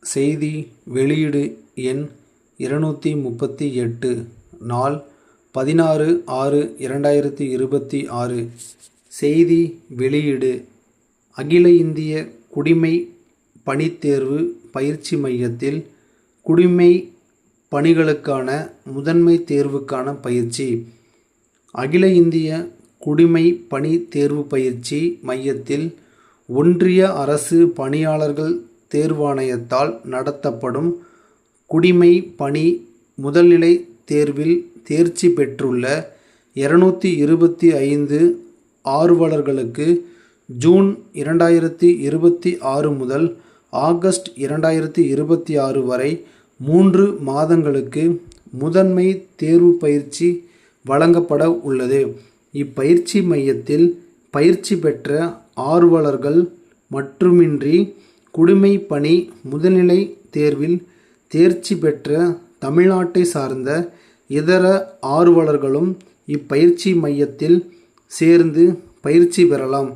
செய்தி வெளியீடு எண் 238 நாள் 16/6/2026. செய்தி வெளியீடு அகில இந்திய குடிமைப் பணித்தேர்வு பயிற்சி மையத்தில் குடிமைப் பணிகளுக்கான முதன்மைத் தேர்வுக்கான பயிற்சி. அகில இந்திய குடிமைப் பணித் தேர்வு பயிற்சி மையத்தில் ஒன்றிய அரசு பணியாளர்கள் தேர்வாணையத்தால் நடத்தப்படும் குடிமைப் பணி முதல்நிலைத் தேர்வில் தேர்ச்சி பெற்றுள்ள 225 ஆர்வலர்களுக்கு ஜூன் 2026 முதல் ஆகஸ்ட் 2026 வரை 3 மாதங்களுக்கு முதன்மை தேர்வு பயிற்சி வழங்கப்பட உள்ளது. இப்பயிற்சி மையத்தில் பயிற்சி பெற்ற ஆர்வலர்கள் மட்டுமின்றி குடிமைப் பணி முதல்நிலை தேர்வில் தேர்ச்சி பெற்ற தமிழ்நாட்டை சார்ந்த இதர ஆர்வலர்களும் இப்பயிற்சி மையத்தில் சேர்ந்து பயிற்சி பெறலாம்.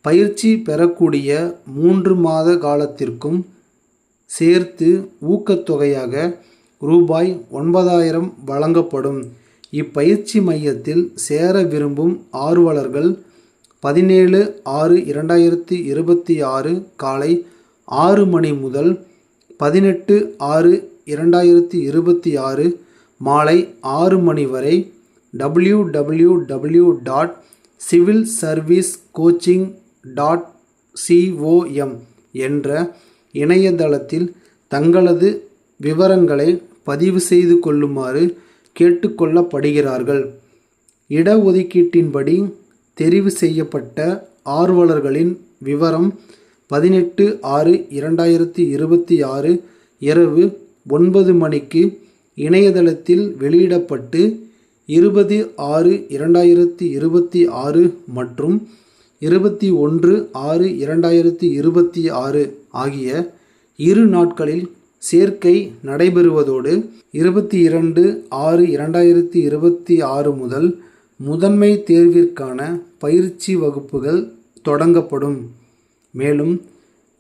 பயிற்சி பெறக்கூடிய 3 மாத காலத்திற்கும் சேர்த்து ஊக்கத்தொகையாக ரூபாய் 9,000 வழங்கப்படும். இப்பயிற்சி மையத்தில் சேர விரும்பும் ஆர்வலர்கள் 17/6/2026 காலை 6 மணி முதல் 18/6/2026 மாலை 6 மணி வரை www.civilservicecoaching.com என்ற இணையதளத்தில் தங்களது விவரங்களை பதிவு செய்து கொள்ளுமாறு கேட்டுக்கொள்ளப்படுகிறார்கள். இடஒதுக்கீட்டின்படி தெரிவு செய்யப்பட்ட ஆர்வலர்களின் விவரம் 18/6/2026 இரவு 9 மணிக்கு இணையதளத்தில் வெளியிடப்பட்டு 20/6/2026 மற்றும் 21/6/2026 ஆகிய 2 நாட்களில் சேர்க்கை நடைபெறுவதோடு 22/6/2026 முதல் முதன்மை தேர்விற்கான பயிற்சி வகுப்புகள் தொடங்கப்படும். மேலும்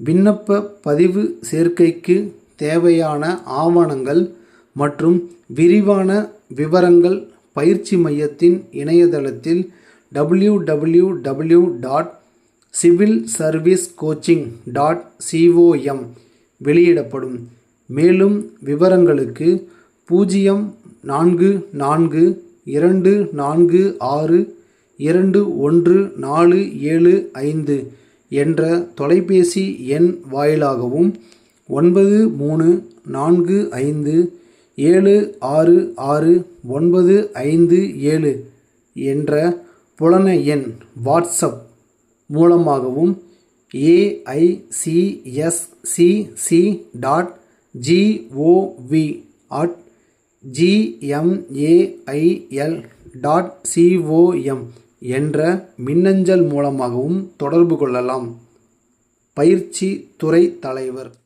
விண்ணப்ப பதிவு சேர்க்கைக்கு தேவையான ஆவணங்கள் மற்றும் விரிவான விவரங்கள் பயிற்சி மையத்தின் இணையதளத்தில் www.civilservicecoaching.com வெளியிடப்படும். மேலும் விவரங்களுக்கு 0442462147 என்ற தொலைபேசி எண் வாயிலாகவும் 9345766957 என்ற புலன எண் வாட்ஸ்அப் மூலமாகவும் aiccc.gov@gmail.com என்ற மின்னஞ்சல் மூலமாகவும் தொடர்பு கொள்ளலாம். பயிற்சி துறை தலைவர்.